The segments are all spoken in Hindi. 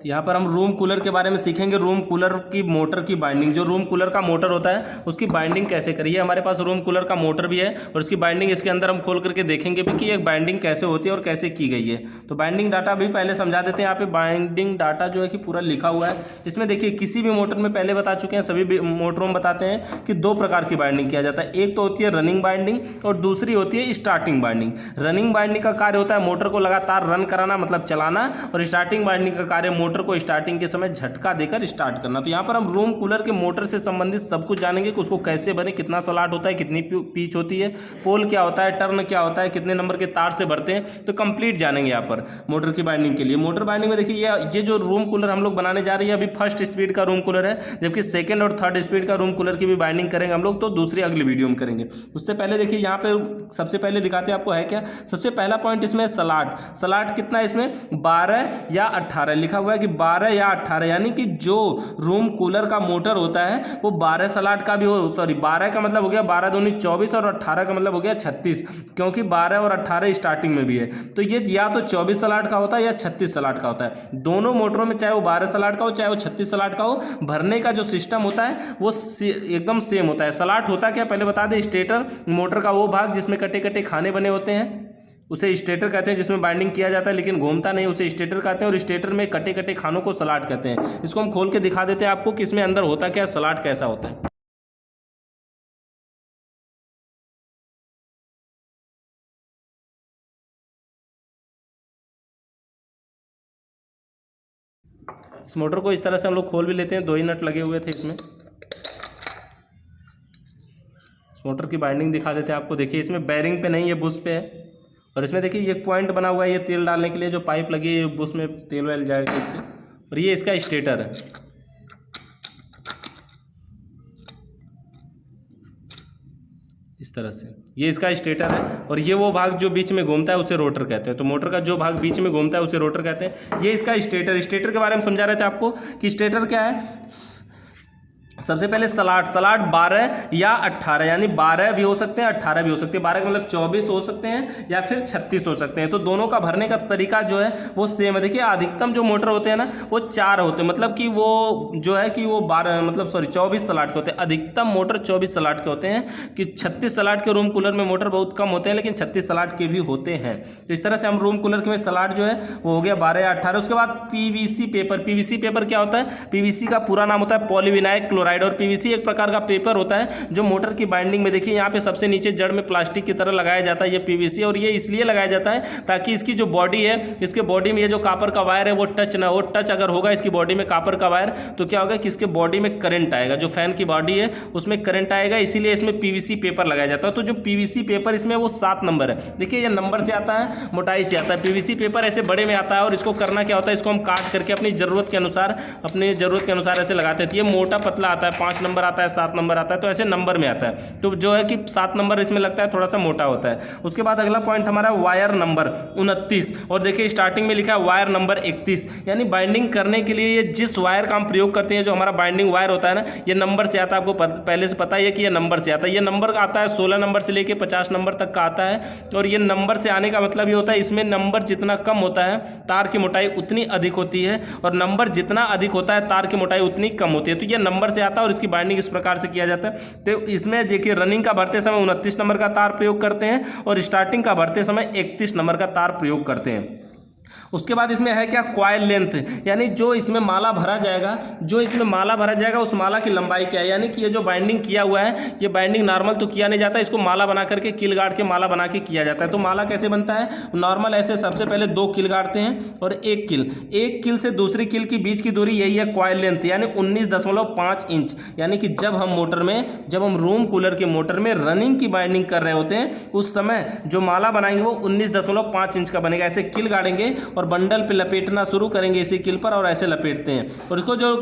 यहाँ पर हम रूम कूलर के बारे में सीखेंगे। रूम कूलर की मोटर की बाइंडिंग, जो रूम कूलर का मोटर होता है उसकी बाइंडिंग कैसे करिए। हमारे पास रूम कूलर का मोटर भी है और उसकी बाइंडिंग इसके अंदर हम खोल करके देखेंगे भी कि एक बाइंडिंग कैसे होती है और कैसे की गई है। तो बाइंडिंग डाटा भी पहले समझा देते हैं। यहाँ पे बाइंडिंग डाटा जो है कि पूरा लिखा हुआ है। इसमें देखिए किसी भी मोटर में पहले बता चुके हैं, सभी मोटरों में बताते हैं कि दो प्रकार की बाइंडिंग किया जाता है। एक तो होती है रनिंग बाइंडिंग और दूसरी होती है स्टार्टिंग बाइंडिंग। रनिंग बाइंडिंग का कार्य होता है मोटर को लगातार रन कराना, मतलब चलाना, और स्टार्टिंग बाइंडिंग का कार्य मोटर को स्टार्टिंग के समय झटका देकर स्टार्ट करना। तो यहाँ पर हम रूम कूलर के मोटर से संबंधित सब कुछ जानेंगे कि उसको कैसे बने, कितना स्लॉट होता है, कितनी पीच होती है, पोल क्या होता है, टर्न क्या होता है, कितने नंबर के तार से भरते हैं, तो कंप्लीट जानेंगे यहाँ पर मोटर की बाइंडिंग के लिए। मोटर बाइंडिंग में देखिए ये जो रूम कूलर हम लोग बनाने जा रहे हैं अभी फर्स्ट स्पीड का रूम कूलर है, जबकि सेकंड और थर्ड स्पीड का रूम कूलर की भी बाइंडिंग करेंगे हम लोग, तो दूसरी अगली वीडियो में करेंगे। उससे पहले देखिए यहाँ पे सबसे पहले दिखाते हैं आपको है क्या। सबसे पहला पॉइंट इसमें स्लॉट। स्लॉट कितना है इसमें 12 या 18 लिखा हुआ है कि 12 या 18, यानी कि जो रूम कूलर का मोटर होता है वो 12 स्लॉट का भी हो, सॉरी 12 का मतलब हो गया 12 दूनी 24 और 18 का मतलब हो गया 36, क्योंकि 12 और 18 स्टार्टिंग में भी है। तो ये या तो 24 स्लॉट का होता है या 36 स्लॉट का होता है। दोनों मोटरों में चाहे वो 12 स्लॉट का हो चाहे वो 36 स्लॉट का हो, भरने का जो सिस्टम होता है वो एकदम सेम होता है। स्लॉट होता क्या पहले बता दें, स्टेटर मोटर का वो भाग जिसमें कटे कटे खाने बने होते हैं उसे स्टेटर कहते हैं, जिसमें बाइंडिंग किया जाता है लेकिन घूमता नहीं, उसे स्टेटर कहते हैं। और स्टेटर में कटे कटे खानों को स्लॉट कहते हैं। इसको हम खोल के दिखा देते हैं आपको कि इसमें अंदर होता क्या, स्लॉट कैसा होता है। इस मोटर को इस तरह से हम लोग खोल भी लेते हैं, 2 ही नट लगे हुए थे इसमें। इस मोटर की बाइंडिंग दिखा देते हैं आपको। देखिए इसमें बैरिंग पे नहीं है, बुश पे है। और इसमें देखिए ये पॉइंट बना हुआ है, ये तेल डालने के लिए जो पाइप लगी है बुश में तेल वेल जाएगा इससे। और ये इसका स्टेटर है, इस तरह से ये इसका स्टेटर है। और ये वो भाग जो बीच में घूमता है उसे रोटर कहते हैं। तो मोटर का जो भाग बीच में घूमता है उसे रोटर कहते हैं। ये इसका स्टेटर। स्टेटर के बारे में समझा रहे थे आपको कि स्टेटर क्या है। सबसे पहले स्लॉट 12 या 18, यानी 12 भी हो सकते हैं 18 भी हो सकते हैं। 12 का मतलब 24 हो सकते हैं या फिर 36 हो सकते हैं। तो दोनों का भरने का तरीका जो है वो सेम है। देखिए अधिकतम जो मोटर होते हैं ना वो 4 होते हैं, मतलब कि वो जो है कि वो 24 स्लॉट के होते हैं। अधिकतम मोटर 24 स्लॉट के होते हैं कि 36 स्लॉट के रूम कूलर में मोटर बहुत कम होते हैं, लेकिन 36 स्लॉट के भी होते हैं। तो इस तरह से हम रूम कूलर के में स्लॉट जो है वो हो गया 12 या 18। उसके बाद पीवीसी पेपर। पीवीसी पेपर क्या होता है, पीवीसी का पूरा नाम होता है पॉलीविनाइल क्लोराइड। और पीवीसी एक प्रकार का पेपर होता है जो मोटर की बाइंडिंग में, देखिए यहाँ पे सबसे नीचे जड़ में प्लास्टिक की तरह लगाया जाता है ये पीवीसी। और ये इसलिए लगाया जाता है ताकि इसकी जो बॉडी है, इसके बॉडी में ये जो कॉपर का वायर है वो टच ना हो। टच अगर होगा इसकी बॉडी में कॉपर का वायर तो क्या होगा कि इसके बॉडी में करंट आएगा, जो फैन की बॉडी है उसमें करंट आएगा, इसीलिए इसमें पीवीसी पेपर लगाया जाता है। तो जो पीवीसी पेपर इसमें वो 7 नंबर है। देखिए ये नंबर से आता है, मोटाई से आता है। पीवीसी पेपर ऐसे बड़े में आता है और इसको करना क्या होता है, इसको हम काट करके अपनी ज़रूरत के अनुसार ऐसे लगाते हैं। तो ये मोटा पतला आता है, 5 नंबर आता है, 7 नंबर आता है, तो ऐसे नंबर में आता है। तो जो है कि 7 नंबर इसमें लगता है, थोड़ा सा मोटा होता है। उसके बाद अगला पॉइंट हमारा वायर नंबर 29। और देखिए स्टार्टिंग में लिखा है वायर नंबर 31, यानी बाइंडिंग करने के लिए ये जिस वायर का हम प्रयोग करते हैं, जो हमारा बाइंडिंग वायर होता है ना, ये नंबर से आता है। आपको पहले से पता है कि ये नंबर से आता है। ये नंबर आता है 16 नंबर से लेके 50 नंबर तक का आता है। और ये नंबर से आने का मतलब ये होता है इसमें नंबर जितना कम होता है तार की मोटाई उतनी अधिक होती है, और नंबर जितना अधिक होता है तार की मोटाई उतनी कम होती है। तो ये नंबर से आता है और इसकी बाइंडिंग इस प्रकार से किया जाता है। तो इसमें देखिए रनिंग का भरते समय 29 नंबर का तार प्रयोग करते हैं और स्टार्टिंग का भरते समय 31 नंबर का तार प्रयोग करते हैं। उसके बाद इसमें है क्या, कॉइल लेंथ, यानी जो इसमें माला भरा जाएगा उस माला की लंबाई क्या है। यानी कि ये जो बाइंडिंग किया हुआ है ये बाइंडिंग नॉर्मल तो किया नहीं जाता, इसको माला बना करके किल गाड़ के माला बना के किया जाता है। तो माला कैसे बनता है, नॉर्मल ऐसे सबसे पहले 2 किल गाड़ते हैं और एक किल से दूसरी किल की बीच की दूरी यही है कॉइल लेंथ, यानी 19.5 इंच। यानी कि जब हम रूम कूलर के मोटर में रनिंग की बाइंडिंग कर रहे होते हैं उस समय जो माला बनाएंगे वो 19.5 इंच का बनेगा। ऐसे किल गाड़ेंगे और बंडल पे लपेटना शुरू करेंगे इसी किल पर, और ऐसे लपेटते हैं। और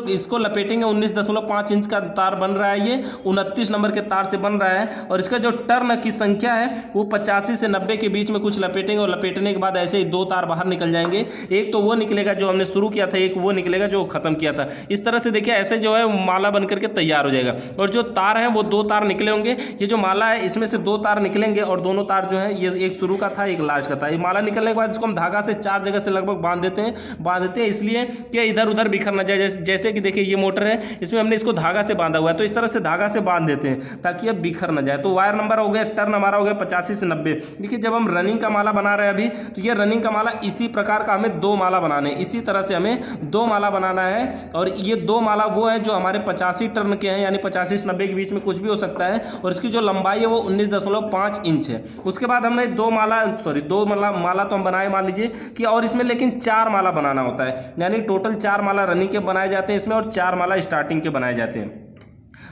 इसको लपेटेंगे 19.5 इंच का तार बन रहा है, ये 29 नंबर के तार से बन रहा है। और इसका जो टर्न की संख्या है वो 85 से 90 के बीच में कुछ लपेटेंगे, और लपेटने के बाद ऐसे ही 2 तार बाहर निकल जाएंगे। एक तो वो निकलेगा जो हमने शुरू किया था, एक वो निकलेगा जो खत्म किया था। इस तरह से देखिए ऐसे जो है माला बन करके तैयार हो जाएगा। और जो तार है वो 2 तार निकले होंगे। ये जो माला है इसमें से 2 तार निकलेंगे और दोनों तार जो है ये एक शुरू का था एक लास्ट का था। ये माला निकलने के बाद इसको हम धागा से 4 जगह से लगभग बांधते हैं इसलिए कि इधर उधर बिखर ना जाए। जैसे कि देखिए ये मोटर है, इसमें हमने इसको धागा से बांधा हुआ है, तो इस तरह से धागा से बांध देते हैं ताकि अब बिखर ना जाए। तो वायर नंबर हो गया, टर्न हमारा हो गया 85 से 90। देखिए जब हम रनिंग का माला बना रहे हैं अभी, तो ये रनिंग का माला इसी प्रकार का हमें 2 माला बनाने हैं, इसी तरह से हमें 2 माला बनाना है। और ये 2 माला वो है जो हमारे 85 टर्न के हैं, यानी 85 से 90 के बीच में कुछ भी हो सकता है, और इसकी जो लंबाई है वो 19.5 इंच है। उसके बाद हमें 2 माला तो हम बनाए, मान लीजिए कि, और इसमें लेकिन 4 माला बनाना होता है, यानी टोटल 4 माला रनिंग के बनाए जाते हैं इसमें, और 4 माला स्टार्टिंग के बनाए जाते हैं।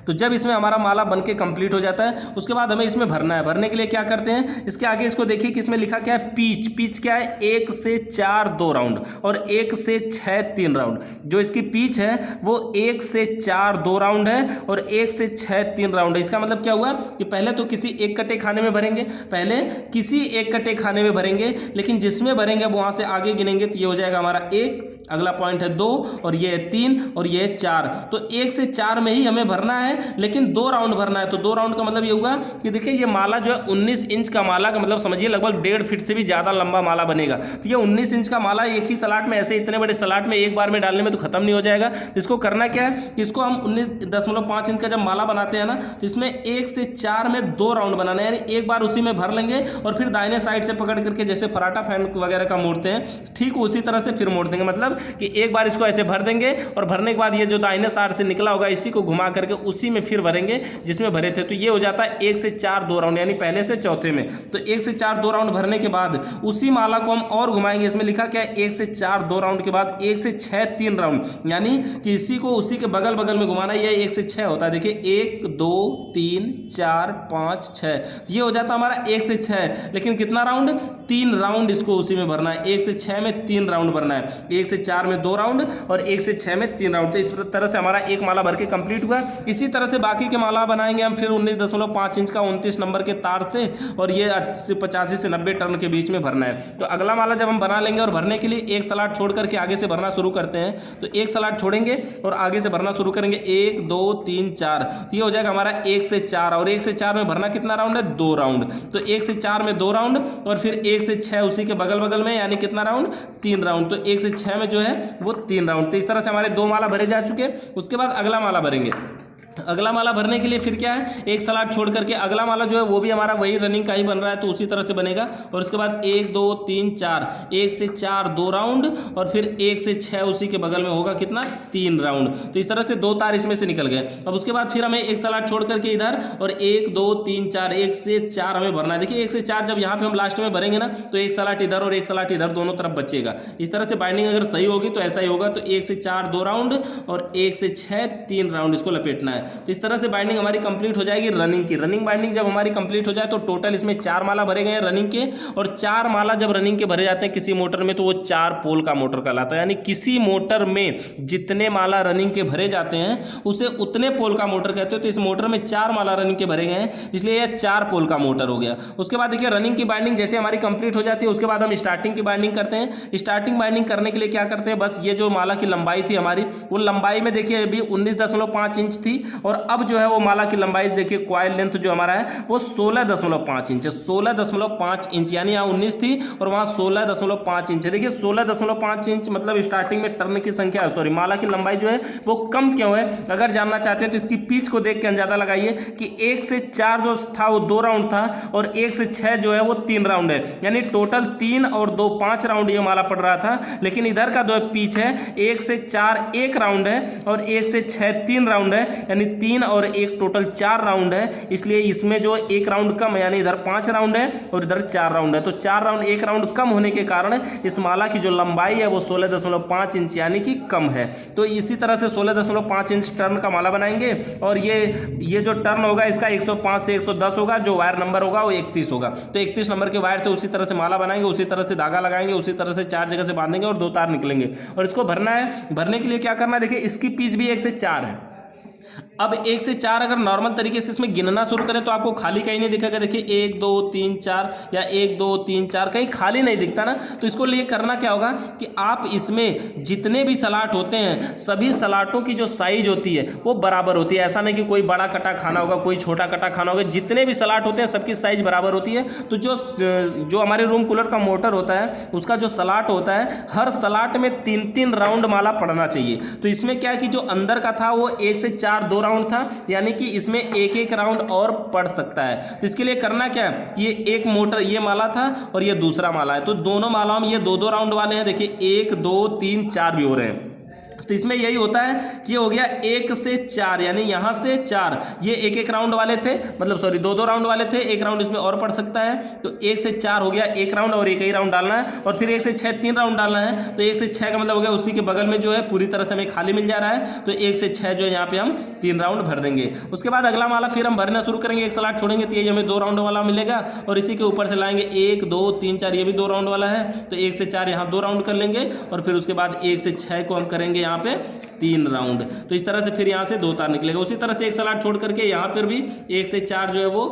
तो जब इसमें हमारा माला बनके कंप्लीट हो जाता है, उसके बाद हमें इसमें भरना है। भरने के लिए क्या करते हैं, इसके आगे इसको देखिए कि इसमें लिखा क्या है, पीच क्या है, 1 से 4 2 राउंड और 1 से 6 3 राउंड। जो इसकी पीच है वो 1 से 4 2 राउंड है और 1 से 6 3 राउंड है। इसका मतलब क्या हुआ कि पहले तो किसी एक कटे खाने में भरेंगे, लेकिन जिसमें भरेंगे अब वहां से आगे गिनेंगे, तो ये हो जाएगा हमारा 1, अगला पॉइंट है 2 और ये है 3 और ये है 4। तो 1 से 4 में ही हमें भरना है, लेकिन 2 राउंड भरना है। तो 2 राउंड का मतलब ये होगा कि देखिए ये माला जो है 19 इंच का माला का मतलब समझिए लगभग 1.5 फीट से भी ज़्यादा लंबा माला बनेगा। तो ये 19 इंच का माला एक ही सलाट में, ऐसे इतने बड़े सलाट में एक बार में डालने में तो खत्म नहीं हो जाएगा। इसको करना क्या है कि इसको हम 19.5 इंच का जब माला बनाते हैं ना, तो इसमें 1 से 4 में 2 राउंड बनाना है, यानी एक बार उसी में भर लेंगे और फिर दाहिने साइड से पकड़ करके जैसे पराठा फैन वगैरह का मोड़ते हैं, ठीक उसी तरह से फिर मोड़ देंगे। मतलब कि एक बार इसको ऐसे भर देंगे और भरने के बाद ये जो दाहिने तार से निकला होगा इसी को घुमा करके उसी में फिर भरेंगे जिसमें भरे थे। तो ये हो जाता है 1 से 4 2 राउंड, यानी पहले से चौथे में। तो 1 से 4 2 राउंड भरने के बाद उसी माला को हम और घुमाएंगे। इसमें लिखा क्या है, 1 से 4 2 राउंड के बाद 1 से 6 3 राउंड, यानी कि इसी को उसी के बगल बगल में घुमाना। ये 1 से 6 होता है, देखिए 1 2 3 4 5 6, ये हो जाता है हमारा 1 से 6। लेकिन कितना राउंड, 3 राउंड इसको उसी में भरना है। 1 से 6 में 3 राउंड भरना है, 1 से 4 में 2 राउंड और 1 से 6 में 3 राउंड। तो इस तरह से हमारा एक माला भर के कंप्लीट हुआ। इसी तरह से बाकी के माला बनाएंगे हम फिर 19.5 इंच का 29 नंबर के तार से, और ये 85 से 90 टर्न के बीच में भरना है। तो अगला माला जब हम बना लेंगे और भरने के लिए एक सलाट छोड़ करके आगे से भरना शुरू करते हैं, तो एक सलाट छोड़ेंगे और आगे से भरना शुरू करेंगे, 1 2 3 4। तो ये हो जाएगा हमारा 1 से 4, और 1 से 4 में भरना कितना राउंड है, 2 राउंड। तो 1 से 4 में 2 राउंड और फिर 1 से 6 उसी के बगल बगल में, यानी कितना राउंड, 3 राउंड। तो 1 से 6 में जो है वो 3 राउंड। तो इस तरह से हमारे 2 माला भरे जा चुके। उसके बाद अगला माला भरेंगे। अगला माला भरने के लिए फिर क्या है, एक सलाट छोड़ करके अगला माला जो है वो भी हमारा वही रनिंग का ही बन रहा है, तो उसी तरह से बनेगा। और उसके बाद 1 2 3 4, 1 से 4 2 राउंड और फिर 1 से 6 उसी के बगल में होगा कितना, 3 राउंड। तो इस तरह से 2 तार इसमें से निकल गए। अब उसके बाद फिर हमें एक सलाट छोड़ करके इधर और 1 2 3 4, 1 से 4 हमें भरना है। देखिए 1 से 4 जब यहाँ पे हम लास्ट में भरेंगे ना, तो एक सलाट इधर और एक सलाट इधर दोनों तरफ बचेगा। इस तरह से बाइंडिंग अगर सही होगी तो ऐसा ही होगा। तो 1 से 4 2 राउंड और 1 से 6 3 राउंड इसको लपेटना है। तो इस तरह से बाइंडिंग हमारी कंप्लीट हो जाएगी रनिंग की। रनिंग बाइंडिंग जब हमारी कंप्लीट हो जाए तो टोटल इसमें 4 माला भरे गए हैं रनिंग के, और 4 माला जब रनिंग के भरे जाते हैं किसी मोटर में तो वो 4 पोल का मोटर कहलाता है। यानी किसी मोटर में जितने माला रनिंग के भरे जाते हैं उसे उतने पोल का मोटर कहते हैं। तो इस मोटर में 4 माला रनिंग के भरे गए हैं, इसलिए यह 4 पोल का मोटर हो गया। उसके बाद देखिए रनिंग की बाइंडिंग जैसे हमारी कंप्लीट हो जाती है, उसके बाद हम स्टार्टिंग की बाइंडिंग करते हैं। स्टार्टिंग बाइंडिंग करने के लिए क्या करते हैं, बस ये जो माला की लंबाई थी हमारी, वो लंबाई में देखिए अभी 19.5 इंच थी, और अब जो है वो माला की लंबाई देखिए कॉइल लेंथ जो हमारा है वो 16.5 इंच है। 16.5 इंच, यानी यहाँ 19 थी और वहाँ 16.5 इंच है। देखिए 16.5 इंच मतलब स्टार्टिंग में टर्न की संख्या, सॉरी माला की लंबाई जो है वो कम क्यों है, अगर जानना चाहते हैं तो इसकी पिच को देख के अंदाजा लगाइए कि 1 से 4 जो था वो 2 राउंड था और 1 से 6 जो है वो 3 राउंड है, यानी टोटल 3 और 2 5 राउंड ये माला पड़ रहा था। लेकिन इधर का जो पिच है 1 से 4 1 राउंड है और 1 से 6 3 राउंड है, यानी 3 और 1 टोटल 4 राउंड है। इसलिए इसमें जो 1 राउंड कम है, यानी इधर 5 राउंड है और इधर 4 राउंड है। तो 4 राउंड 1 राउंड कम होने के कारण इस माला की जो लंबाई है वो 16.5 इंच यानी कि कम है। तो इसी तरह से 16.5 इंच टर्न का माला बनाएंगे, और ये जो टर्न होगा इसका 105 से 110 होगा, जो वायर नंबर होगा वो 31 होगा। तो 31 नंबर के वायर से उसी तरह से माला बनाएंगे, उसी तरह से धागा लगाएंगे, उसी तरह से 4 जगह से बांधेंगे और 2 तार निकलेंगे। और इसको भरना है। भरने के लिए क्या करना है, देखिए इसकी पिच भी 1 से 4 है, अब 1 से 4 अगर नॉर्मल तरीके से इसमें गिनना शुरू करें तो आपको खाली कहीं नहीं दिखेगा। देखिए 1 2 3 4 या 1 2 3 4 कहीं खाली नहीं दिखता ना। तो इसको लिए करना क्या होगा कि आप इसमें जितने भी सलाट होते हैं सभी सलाटों की जो साइज होती है वो बराबर होती है। ऐसा नहीं कि कोई बड़ा कटा खाना होगा कोई छोटा कटा खाना होगा, जितने भी सलाट होते हैं सबकी साइज बराबर होती है। तो जो हमारे रूम कूलर का मोटर होता है उसका जो सलाट होता है हर सलाट में 3-3 राउंड माला पड़ना चाहिए। तो इसमें क्या है कि जो अंदर का था वो 1 से 4 2 राउंड था, यानी कि इसमें एक राउंड और पड़ सकता है। तो इसके लिए करना क्या है, ये एक मोटर ये माला था और ये दूसरा माला है, तो दोनों मालाओं में ये 2-2 राउंड वाले हैं। देखिए 1 2 3 4 भी हो रहे हैं। तो इसमें यही होता है कि हो गया 1 से 4 यानी यहाँ से 4 ये एक राउंड वाले थे, मतलब सॉरी 2-2 राउंड वाले थे, एक राउंड इसमें और पड़ सकता है। तो 1 से 4 हो गया एक राउंड और एक ही राउंड डालना है, और फिर 1 से 6 3 राउंड डालना है। तो 1 से 6 का मतलब हो गया उसी के बगल में जो है पूरी तरह से हमें खाली मिल जा रहा है। तो 1 से 6 जो है यहाँ पे हम 3 राउंड भर देंगे। उसके बाद अगला माला फिर हम भरना शुरू करेंगे, एक सलाट छोड़ेंगे तो ये हमें 2 राउंड वाला मिलेगा, और इसी के ऊपर से लाएंगे 1 2 3 4 ये भी 2 राउंड वाला है। तो 1 से 4 यहाँ 2 राउंड कर लेंगे, और फिर उसके बाद 1 से 6 को हम करेंगे यहाँ पे 3 राउंड। तो इस तरह से फिर यहाँ से 2 तार निकलेगा। उसी तरह से एक सलाट छोड़ करके यहाँ पर भी 1 से 4 जो है वो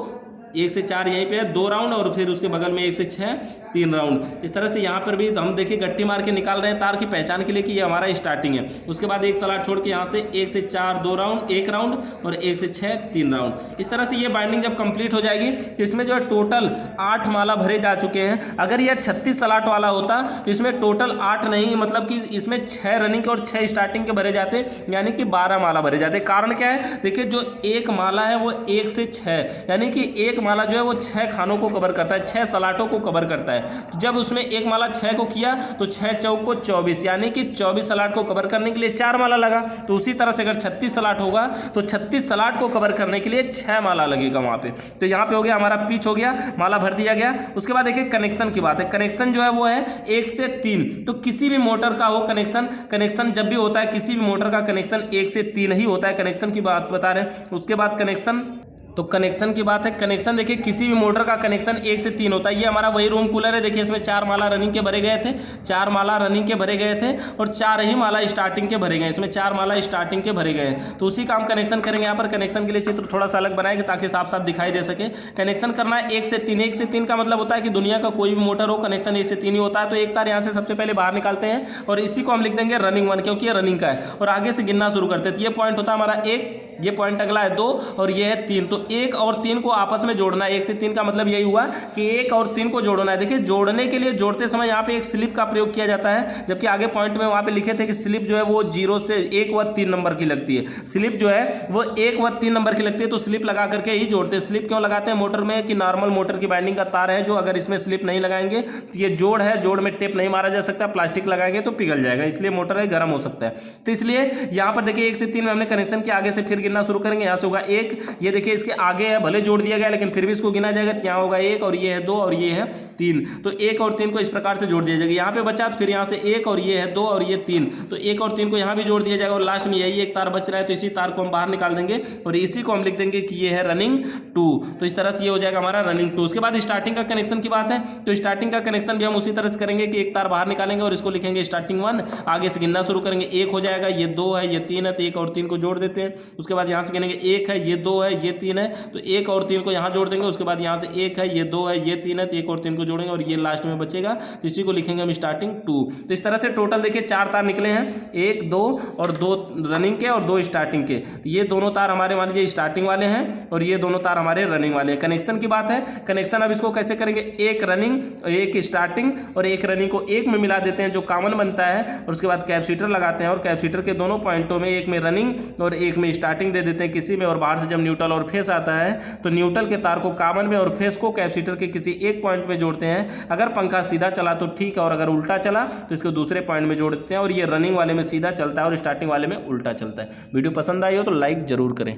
1 से 4 यहीं पे है 2 राउंड, और फिर उसके बगल में 1 से 6 3 राउंड। इस तरह से यहाँ पर भी हम देखिए गट्टी मार के निकाल रहे हैं तार की पहचान के लिए कि ये हमारा स्टार्टिंग है। उसके बाद एक सलाट छोड़ के यहाँ से 1 से 4 2 राउंड 1 राउंड, और 1 से 6 3 राउंड। इस तरह से ये बाइंडिंग जब कंप्लीट हो जाएगी तो इसमें जो है टोटल 8 माला भरे जा चुके हैं। अगर यह 36 सलाट वाला होता तो इसमें टोटल 8 नहीं, मतलब कि इसमें 6 रनिंग के और 6 स्टार्टिंग के भरे जाते, यानी कि 12 माला भरे जाते। कारण क्या है, देखिए जो एक माला है वो 1 से 6 यानी कि एक माला जो है वो 6 खानों को कवर करता है, 6 सलाटों को कवर करता है। तो जब उसमें एक माला 6 को किया तो 6 चौक को 24 यानी कि 24 सलाट को कवर करने के लिए 4 माला लगा। तो उसी तरह से अगर 36 सलाट होगा तो 36 सलाट को कवर करने के लिए 6 माला लगेगा वहाँ पे। तो यहाँ पे हो गया हमारा पिच हो गया, माला भर दिया गया। उसके बाद देखिए कनेक्शन की बात है। कनेक्शन जो है वो है 1 से 3। तो किसी भी मोटर का हो कनेक्शन जब भी होता है किसी भी मोटर का कनेक्शन 1 से 3 ही होता है। कनेक्शन की बात बता रहे हैं। उसके बाद कनेक्शन की बात है। कनेक्शन देखिए किसी भी मोटर का कनेक्शन 1 से 3 होता है। ये हमारा वही रूम कूलर है। देखिए इसमें 4 माला रनिंग के भरे गए थे, 4 माला रनिंग के भरे गए थे, और 4 ही माला स्टार्टिंग के भरे गए। इसमें 4 माला स्टार्टिंग के भरे गए। तो उसी का हम कनेक्शन करेंगे। यहाँ पर कनेक्शन के लिए चित्र थोड़ा सा अलग बनाएंगे ताकि साफ साफ दिखाई दे सके। कनेक्शन करना है 1 से 3। 1 से 3 का मतलब होता है कि दुनिया का कोई भी मोटर हो कनेक्शन 1 से 3 ही होता है। तो एक तार यहाँ से सबसे पहले बाहर निकालते हैं, और इसी को हम लिख देंगे रनिंग 1 क्योंकि ये रनिंग का है, और आगे से गिनना शुरू करते हैं। तो ये पॉइंट होता है हमारा 1, ये पॉइंट अगला है 2, और ये है 3। तो 1 और 3 को आपस में जोड़ना है। 1 से 3 का मतलब यही हुआ कि 1 और 3 को जोड़ना है। देखिए जोड़ने के लिए जोड़ते समय यहाँ पे एक स्लिप का प्रयोग किया जाता है, जबकि आगे पॉइंट में वहाँ पे लिखे थे कि स्लिप जो है वो 0 से 1 व 3 नंबर की लगती है। स्लिप जो है वो 1 व 3 नंबर की लगती है। तो स्लिप लगा करके ही जोड़ते हैं। स्लिप क्यों लगाते हैं मोटर में कि नॉर्मल मोटर की बाइंडिंग का तार है जो अगर इसमें स्लिप नहीं लगाएंगे तो ये जोड़ है, जोड़ में टेप नहीं मारा जा सकता, प्लास्टिक लगाएंगे तो पिघल जाएगा, इसलिए मोटर है गर्म हो सकता है। तो इसलिए यहाँ पर देखिए 1 से 3 में हमने कनेक्शन किया। आगे से फिर गिनना शुरू करेंगे। यहाँ से होगा 1, ये देखिए इसके आगे है, भले जोड़ दिया गया लेकिन फिर भी इसको गिना जाएगा। तो यहाँ होगा 1, और ये है 2, और ये है 3। तो 1 और 3 को इस प्रकार से जोड़ दिया जाएगा। यहाँ पे बचा तो फिर यहाँ से 1, और ये है 2, और ये 3। तो 1 और 3 को यहाँ भी जोड़ दिया जाएगा, और लास्ट में यही एक तार बच रहा है तो इसी तार को हम बाहर निकाल देंगे, और इसी को हम लिख देंगे कि ये है रनिंग 2। तो इस तरह से ये हो जाएगा हमारा रनिंग 2। उसके बाद स्टार्टिंग का कनेक्शन की बात है। तो स्टार्टिंग का कनेक्शन भी हम उसी तरह से करेंगे कि एक तार बाहर निकालेंगे और इसको लिखेंगे स्टार्टिंग 1। आगे से गिनना शुरू करेंगे, 1 हो जाएगा, ये 2 है, ये 3 है, तो 1 और 3 को जोड़ देते हैं। उसके बाद यहाँ से गिनेंगे 1 है, ये 2 है, ये 3 है, तो 1 और 3 को यहाँ जोड़ देंगे। उसके बाद यहाँ से 1 है, ये 2 है, ये 3 है, तो 1 और 3 को जोड़ेंगे, और ये लास्ट में बचेगा तो इसी को लिखेंगे हम स्टार्टिंग 2। तो इस तरह से टोटल देखिए 4 तार निकले हैं, 1 2 और 2 रनिंग के और 2 स्टार्टिंग के। तो ये दोनों तार हमारे मान लीजिए स्टार्टिंग वाले हैं, और ये दोनों तार हमारे रनिंग वाले हैं। कनेक्शन की बात है। कनेक्शन अब इसको कैसे करेंगे, एक रनिंग, एक स्टार्टिंग और एक रनिंग को एक में मिला देते हैं जो कॉमन बनता है, और उसके बाद कैपेसिटर लगाते हैं, और कैपेसिटर के दोनों पॉइंटों में एक में रनिंग और एक में स्टार्टिंग दे देते हैं किसी में, और बाहर से जब न्यूट्रल और फेस आता है तो न्यूट्रल के तार को कॉमन में और फेस को कैपेसिटर के किसी एक पॉइंट में जोड़ते हैं। अगर पंखा सीधा चला तो ठीक है, और अगर उल्टा चला तो इसको दूसरे पॉइंट में जोड़ देते हैं, और ये रनिंग वाले में सीधा चलता है और स्टार्टिंग वाले में उल्टा चलता है। वीडियो पसंद आई हो तो लाइक जरूर करें।